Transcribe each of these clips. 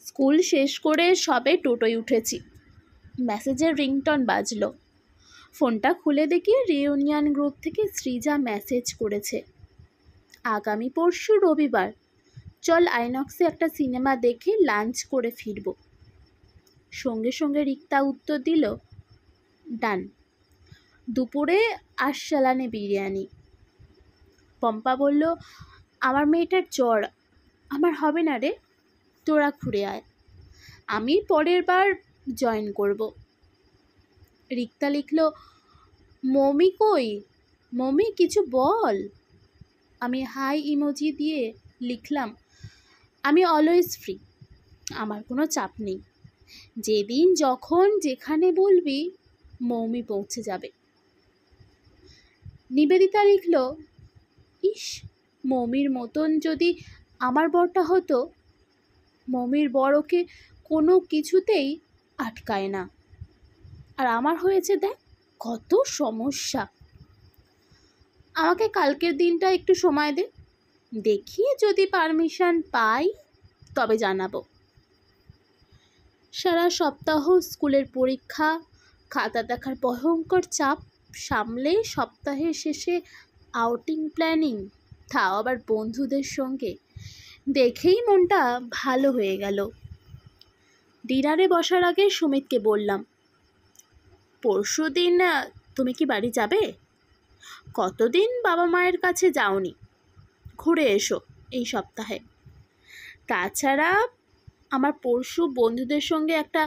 School শেষ করে সবে টোটোয় উঠেছি, মেসেজের রিংটন বাজলো। ফোনটা খুলে দেখি রিউনিয়ন গ্রুপ থেকে সৃজা মেসেজ করেছে, আগামী পরশু রবিবার, চল আইনক্সে একটা সিনেমা দেখে লাঞ্চ করে ফিরব। সঙ্গে সঙ্গে রিক্তা উত্তর দিল, ডান, দুপুরে আশচালানে বিরিয়ানি। পম্পা বলল, আমার মেয়েটার জ্বর, আমার হবে না রে, তোরা ঘুরে আয়, আমি পরের বার জয়েন করব। রিক্তা লিখল, মমি কই, মমি কিছু বল। আমি হাই ইমোজি দিয়ে লিখলাম, আমি অলওয়েজ ফ্রি, আমার কোনো চাপ নেই, যেদিন যখন যেখানে বলবি মৌমি পৌঁছে যাবে। নিবেদিতা লিখল, ইস, মৌমির মতন যদি আমার বরটা হতো, মৌমির বর ওকে কোনো কিছুতেই আটকায় না, আর আমার হয়েছে দেখ কত সমস্যা। আমাকে কালকের দিনটা একটু সময় দে, দেখি যদি পারমিশন পাই তবে জানাবো। সারা সপ্তাহ স্কুলের পরীক্ষা, খাতা দেখার ভয়ঙ্কর চাপ সামলে সপ্তাহের শেষে আউটিং প্ল্যানিং, তাও আবার বন্ধুদের সঙ্গে, দেখেই মনটা ভালো হয়ে গেল। ডিনারে বসার আগে সুমিতকে বললাম, পরশু দিন তুমি কি বাড়ি যাবে? কতদিন বাবা মায়ের কাছে যাওনি, ঘুরে এসো এই সপ্তাহে। তাছাড়া আমার পরশু বন্ধুদের সঙ্গে একটা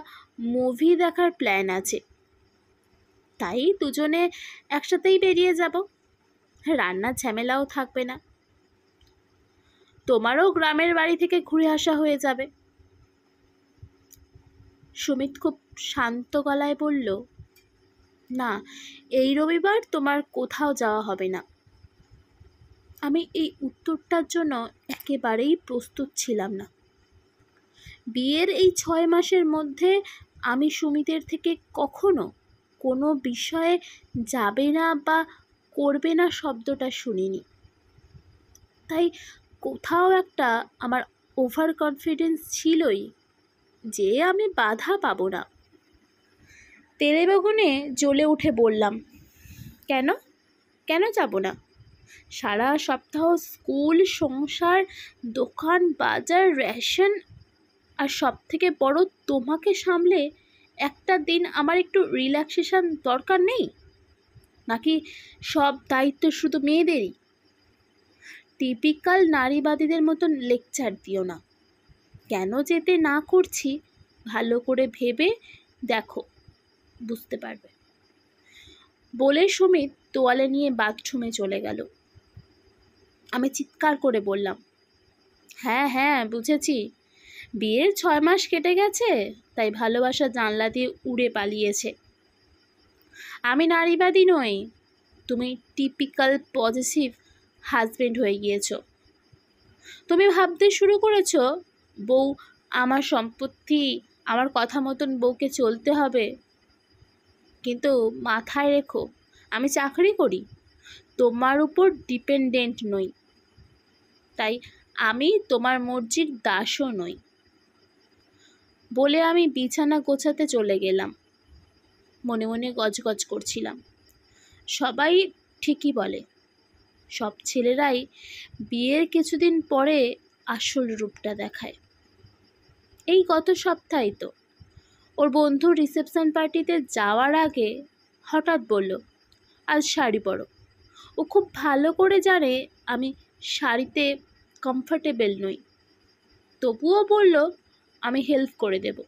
মুভি দেখার প্ল্যান আছে, তাই দুজনে একসাথেই বেরিয়ে যাব, রান্নার ঝামেলাও থাকবে না, তোমারও গ্রামের বাড়ি থেকে ঘুরে আসা হয়ে যাবে। সুমিত খুব শান্ত গলায় বলল, না, এই রবিবার তোমার কোথাও যাওয়া হবে না। আমি এই উত্তরটার জন্য একেবারেই প্রস্তুত ছিলাম না। বিয়ের এই 6 মাসের মধ্যে আমি সুমিতের থেকে কখনো কোনো বিষয়ে যাবে না বা করবে না শব্দটা শুনিনি, তাই কোথাও একটা আমার ওভার কনফিডেন্স ছিলই যে আমি বাধা পাবো না। তেলে বেগুনে জ্বলে উঠে বললাম, কেন কেন যাব না? সারা সপ্তাহ স্কুল, সংসার, দোকান, বাজার, রেশন, আর সব থেকে বড় তোমাকে সামলে একটা দিন আমার একটু রিল্যাক্সেশন দরকার নেই? নাকি সব দায়িত্ব শুধু মেয়েদেরই? টিপিক্যাল নারীবাদীদের মতন লেকচার দিও না। কেন যেতে না করছি ভালো করে ভেবে দেখো, বুঝতে পারবে। বলে সুমিত তোয়ালে নিয়ে বাথরুমে চলে গেল। আমি চিৎকার করে বললাম, হ্যাঁ হ্যাঁ বুঝেছি, বিয়ের 6 মাস কেটে গেছে, তাই ভালোবাসা জানলা দিয়ে উড়ে পালিয়েছে। আমি নারীবাদী নই, তুমি টিপিক্যাল পজিটিভ হাজবেন্ড হয়ে গিয়েছো। তুমি ভাবতে শুরু করেছো বউ আমার সম্পত্তি, আমার কথা মতন বউকে চলতে হবে, কিন্তু মাথায় রেখো আমি চাকরি করি, তোমার উপর ডিপেন্ডেন্ট নই, তাই আমি তোমার মর্জির দাসও নই। বলে আমি বিছানা গোছাতে চলে গেলাম। মনে মনে গজগজ করছিলাম, সবাই ঠিকই বলে, সব ছেলেরাই বিয়ের কিছুদিন পরে আসল রূপটা দেখায়। এই গত সপ্তাহে তো ওর বন্ধুর রিসেপশন পার্টিতে যাওয়ার আগে হঠাৎ বলল, আজ শাড়ি পরো। ও খুব ভালো করে জানে আমি শাড়িতে কমফর্টেবল নই, তবুও বলল আমি হেল্প করে দেব।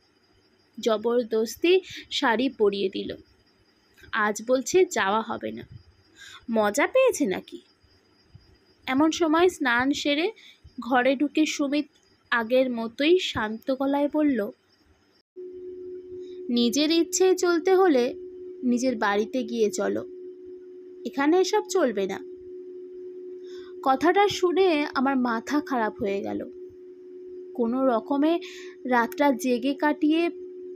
জবরদস্তি শাড়ি পরিয়ে দিল। আজ বলছে যাওয়া হবে না, মজা পেয়েছে নাকি? এমন সময় স্নান সেরে ঘরে ঢুকে সুমিত আগের মতোই শান্ত গলায় বলল, নিজের ইচ্ছে চলতে হলে নিজের বাড়িতে গিয়ে চলো, এখানে এসব চলবে না। কথাটা শুনে আমার মাথা খারাপ হয়ে গেল। কোনো রকমে রাতটা জেগে কাটিয়ে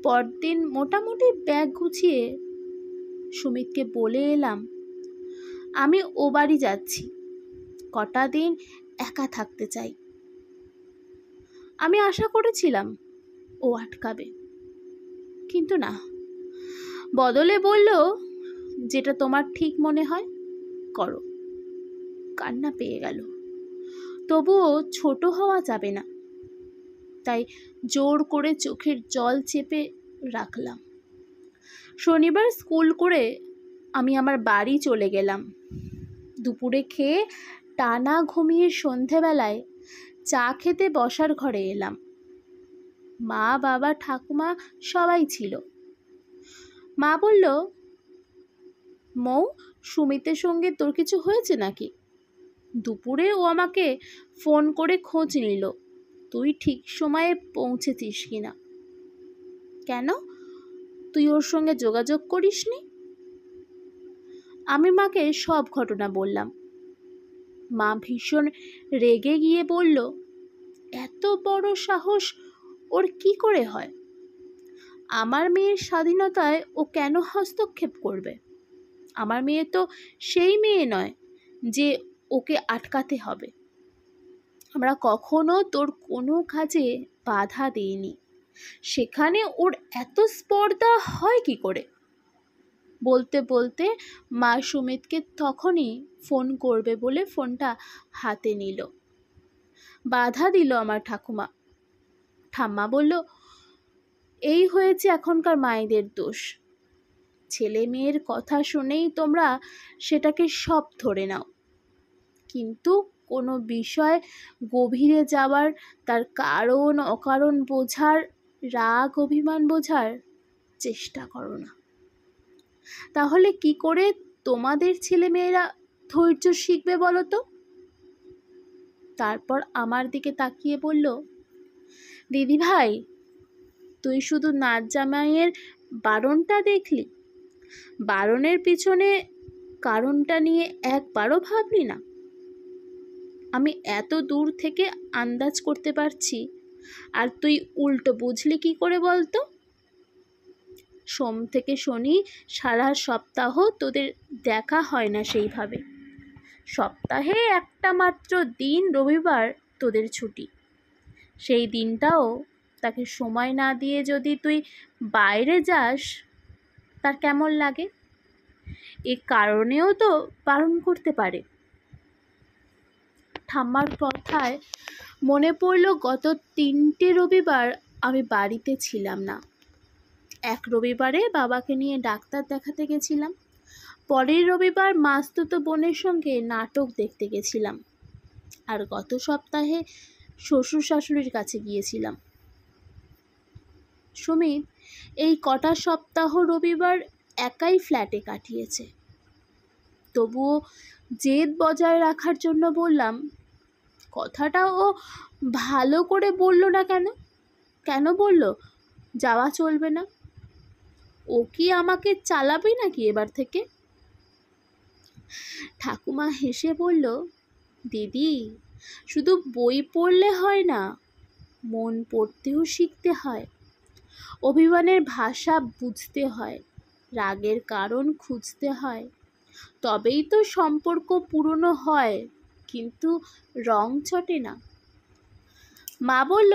পরদিন মোটামুটি ব্যাগ গুছিয়ে সুমিতকে বলে এলাম, আমি ও বাড়ি যাচ্ছি, কটা দিন একা থাকতে চাই। আমি আশা করেছিলাম ও আটকাবে, কিন্তু না, বদলে বলল, যেটা তোমার ঠিক মনে হয় করো। কান্না পেয়ে গেল, তবুও ছোট হওয়া যাবে না, তাই জোর করে চোখের জল চেপে রাখলাম। শনিবার স্কুল করে আমি আমার বাড়ি চলে গেলাম। দুপুরে খেয়ে টানা ঘুমিয়ে সন্ধেবেলায় চা খেতে বসার ঘরে এলাম। মা, বাবা, ঠাকুমা সবাই ছিল। মা বলল, মৌ, সুমিতের সঙ্গে তোর কিছু হয়েছে নাকি? দুপুরে ও আমাকে ফোন করে খোঁজ নিল তুই ঠিক সময়ে পৌঁছেছিস কিনা। কেন, তুই ওর সঙ্গে যোগাযোগ করিসনি? আমি মাকে সব ঘটনা বললাম। মা ভীষণ রেগে গিয়ে বলল, এত বড় সাহস ওর কি করে হয়? আমার মেয়ের স্বাধীনতায় ও কেন হস্তক্ষেপ করবে? আমার মেয়ে তো সেই মেয়ে নয় যে ওকে আটকাতে হবে। আমরা কখনো তোর কোনো কাজে বাধা দিইনি, সেখানে ওর এত স্পর্ধা হয় কি করে? বলতে বলতে মা সুমিতকে তখনই ফোন করবে বলে ফোনটা হাতে নিল। বাধা দিল আমার ঠাকুমা। ঠাম্মা বলল, এই হয়েছে এখনকার মায়েদের দোষ। ছেলে মেয়ের কথা শুনেই তোমরা সেটাকে সব ধরে নাও, কিন্তু কোনো বিষয় গভীরে যাওয়ার, তার কারণ অকারণ বোঝার, রাগ অভিমান বোঝার চেষ্টা করো না। তাহলে কি করে তোমাদের ছেলে মেয়েরা ধৈর্য শিখবে বলো তো? তারপর আমার দিকে তাকিয়ে বলল, দিদি ভাই, তুই শুধু নাচ জামাইয়ের বারণটা দেখলি, বারণের পিছনে কারণটা নিয়ে একবারও ভাবলি না? আমি এত দূর থেকে আন্দাজ করতে পারছি, আর তুই উল্টো বুঝলি কি করে বলতো? সোম থেকে শনি সারা সপ্তাহ তোদের দেখা হয় না সেইভাবে। সপ্তাহে একটা মাত্র দিন রবিবার তোদের ছুটি। সেই দিনটাও তাকে সময় না দিয়ে যদি তুই বাইরে যাস, তার কেমন লাগে? এ কারণেও তো বারণ করতে পারে। ঠাম্মার কথায় মনে পড়ল, গত 3টে রবিবার আমি বাড়িতে ছিলাম না। এক রবিবারে বাবাকে নিয়ে ডাক্তার দেখাতে গেছিলাম, পরের রবিবার মাস্তুতো বোনের সঙ্গে নাটক দেখতে গেছিলাম, আর গত সপ্তাহে শ্বশুর শাশুড়ির কাছে গিয়েছিলাম। সুমিত এই কটা সপ্তাহ রবিবার একাই ফ্ল্যাটে কাটিয়েছে। তবুও জেদ বজায় রাখার জন্য বললাম, কথাটা ও ভালো করে বলল না কেন? কেন বলল যাওয়া চলবে না? ও কি আমাকে চালাবে নাকি এবার থেকে? ঠাকুমা হেসে বলল, দিদি, শুধু বই পড়লে হয় না, মন পড়তেও শিখতে হয়, অভিমানের ভাষা বুঝতে হয়, রাগের কারণ খুঁজতে হয়, তবেই তো সম্পর্ক পুরনো হয়, কিন্তু রং চটে না। মা বলল,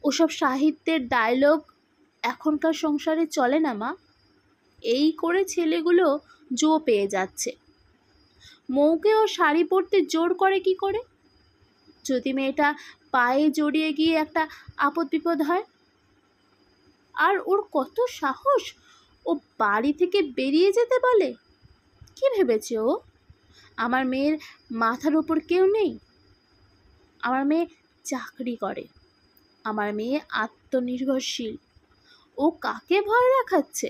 ওসব সাহিত্যের ডায়লগ এখনকার সংসারে চলে না মা। এই করে ছেলেগুলো জো পেয়ে যাচ্ছে। মৌকে ও শাড়ি পরতে জোর করে কি করে? যদি মেয়েটা পায়ে জড়িয়ে গিয়ে একটা আপদ বিপদ হয়? আর ওর কত সাহস, ও বাড়ি থেকে বেরিয়ে যেতে বলে? কি ভেবেছে ও আমার মেয়ের মাথার উপর কেউ নেই? আমার মেয়ে চাকরি করে, আমার মেয়ে আত্মনির্ভরশীল, ও কাকে ভয় দেখাচ্ছে?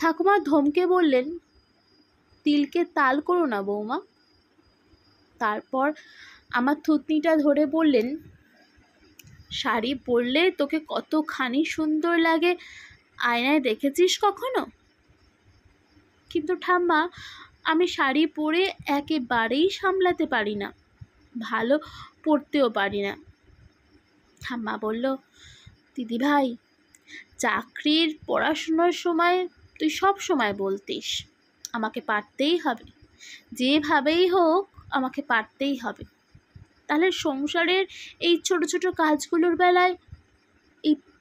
ঠাকুমা ধমকে বললেন, তিলকে তাল করো না বৌমা। তারপর আমার থুতনিটা ধরে বললেন, শাড়ি পরলে তোকে কতখানি সুন্দর লাগে আয়নায় দেখেছিস কখনো? কিন্তু ঠাম্মা, আমি শাড়ি পরে একেবারেই সামলাতে পারি না, ভালো পরতেও পারি না। ঠাম্মা বলল, দিদি ভাই, চাকরির পড়াশোনার সময় তুই সব সময় বলতিস আমাকে পারতেই হবে, যেভাবেই হোক আমাকে পারতেই হবে। তাহলে সংসারের এই ছোট ছোট কাজগুলোর বেলায়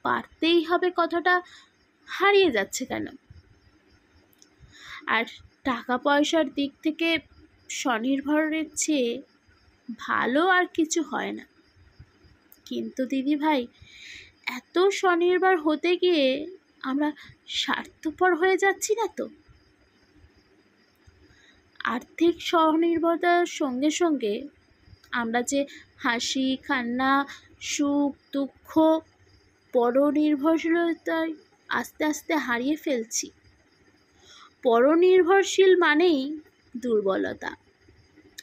পারতেই হবে কথাটা হারিয়ে যাচ্ছে কেন? আর টাকা পয়সার দিক থেকে স্বনির্ভরের চেয়ে ভালো আর কিছু হয় না। কিন্তু দিদি ভাই, এত স্বনির্ভর হতে গিয়ে আমরা স্বার্থপর হয়ে যাচ্ছি না তো? আর্থিক স্বনির্ভরতার সঙ্গে সঙ্গে আমরা যে হাসি কান্না, সুখ দুঃখ, পরনির্ভরশীলতায় আস্তে আস্তে হারিয়ে ফেলছি। পরনির্ভরশীল মানেই দুর্বলতা।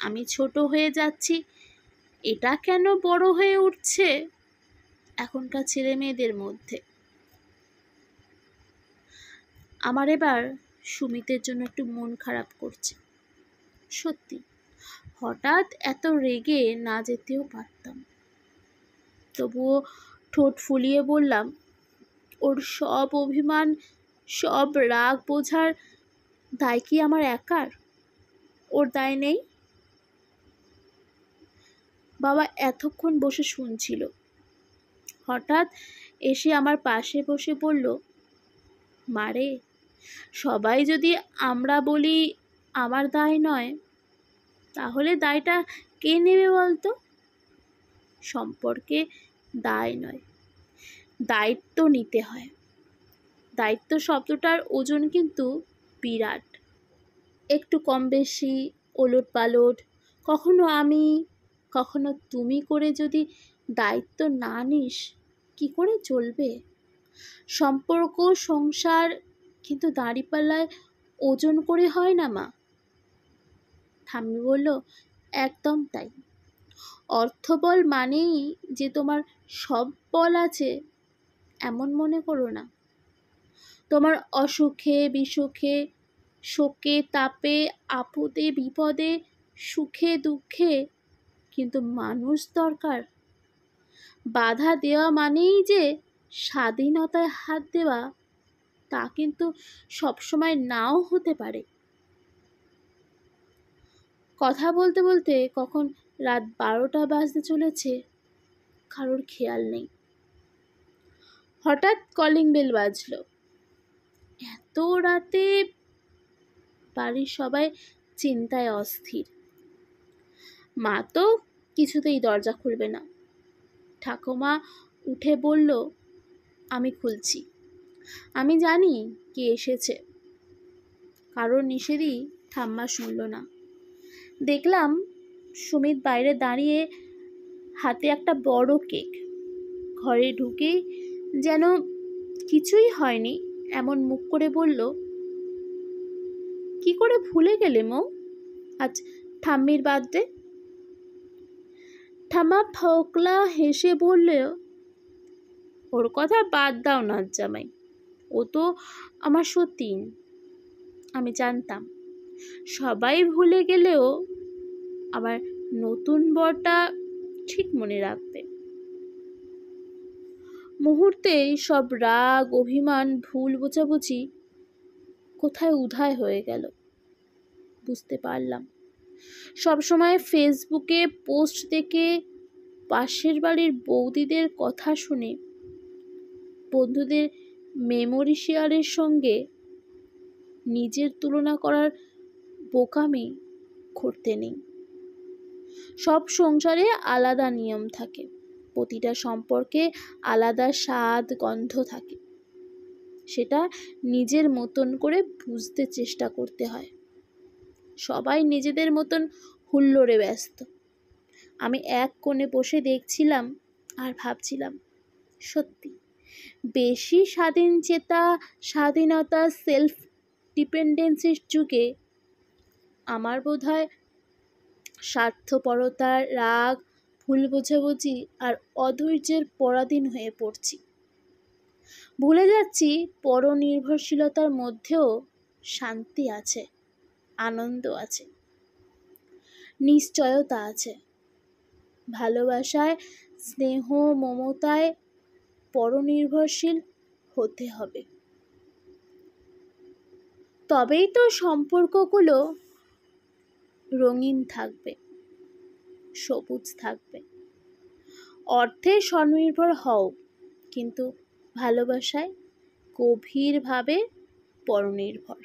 আমি ছোট হয়ে যাচ্ছি, এটা কেন বড় হয়ে উঠছে এখনকার ছেলে মেয়েদের মধ্যে? আমার এবার সুমিতের জন্য একটু মন খারাপ করছে। সত্যি, হঠাৎ এত রেগে না যেতেও পারতাম, তবুও ঠোঁট ফুলিয়ে বললাম, ওর সব অভিমান, সব রাগ বোঝার দায় কি আমার একার? ওর দায় নেই? বাবা এতক্ষণ বসে শুনছিল, হঠাৎ এসে আমার পাশে বসে বলল, মারে, সবাই যদি আমরা বলি আমার দায় নয়, তাহলে দায়টা কে নেবে বলতো? সম্পর্কে দায় নয়, দায়িত্ব নিতে হয়। দায়িত্ব শব্দটার ওজন কিন্তু বিরাট। একটু কম বেশি, ওলট পালট, কখনো আমি কখনো তুমি করে যদি দায়িত্ব না নিস, কি করে চলবে? সম্পর্ক, সংসার কিন্তু দাঁড়িপাল্লায় ওজন করে হয় না মা। ঠাম্মি বলল, একদম তাই। অর্থবল মানেই যে তোমার সব বল আছে এমন মনে করো না। তোমার অসুখে বিসুখে, শোকে তাপে, আপদে বিপদে, সুখে দুঃখে কিন্তু মানুষ দরকার। বাধা দেওয়া মানেই যে স্বাধীনতায় হাত দেওয়া, তা কিন্তু সবসময় নাও হতে পারে। কথা বলতে বলতে কখন রাত 12টা বাজতে চলেছে কারোর খেয়াল নেই। হঠাৎ কলিং বেল বাজলো। এত রাতে? বাড়ির সবাই চিন্তায় অস্থির। মা তো কিছুতেই দরজা খুলবে না। ঠাকুমা উঠে বলল, আমি খুলছি। আমি জানি কে এসেছে। কারোর নিষেধই ঠাম্মা শুনল না। দেখলাম সুমিত বাইরে দাঁড়িয়ে, হাতে একটা বড় কেক। ঘরে ঢুকেই যেন কিছুই হয়নি এমন মুখ করে বলল, কি করে ভুলে গেলে মো, আজ ঠাম্মির বার্থডে? ঠাম্মা ফোকলা হেসে বলল, ওর কথা বাদ দাও না জামাই, ও তো আমার সতীন। আমি জানতাম সবাই ভুলে গেলেও আমার নতুন বরটা ঠিক মনে রাখবে। মুহূর্তেই সব রাগ, অভিমান, ভুল বোঝাবুঝি কোথায় উধায় হয়ে গেল বুঝতে পারলাম। সবসময় ফেসবুকে পোস্ট দেখে, পাশের বাড়ির বৌদিদের কথা শুনে, বন্ধুদের মেমোরি শেয়ারের সঙ্গে নিজের তুলনা করার বোকামি করতে নেই। সব সংসারে আলাদা নিয়ম থাকে, প্রতিটা সম্পর্কে আলাদা স্বাদ গন্ধ থাকে। সেটা নিজের মতন করে বুঝতে চেষ্টা করতে হয়। সবাই নিজেদের মতন হুল্লোড়ে ব্যস্ত। আমি এক কোণে বসে দেখছিলাম আর ভাবছিলাম, সত্যি বেশি স্বাধীনতা, সেলফ ডিপেন্ডেন্সির যুগে আমার বোধহয় স্বার্থপরতা, রাগ, ভুল বোঝাবুঝি আর অধৈর্যের পরাধীন হয়ে পড়ছি। ভুলে যাচ্ছি পরনির্ভরশীলতার মধ্যেও শান্তি আছে, আনন্দ আছে, নিশ্চয়তা আছে। ভালোবাসায়, স্নেহ, মমতায় পরনির্ভরশীল হতে হবে। তবেই তো সম্পর্কগুলো রঙিন থাকবে, সবুজ থাকবে। অর্থে স্বনির্ভর হও, কিন্তু ভালোবাসায় গভীরভাবে পরনির্ভর।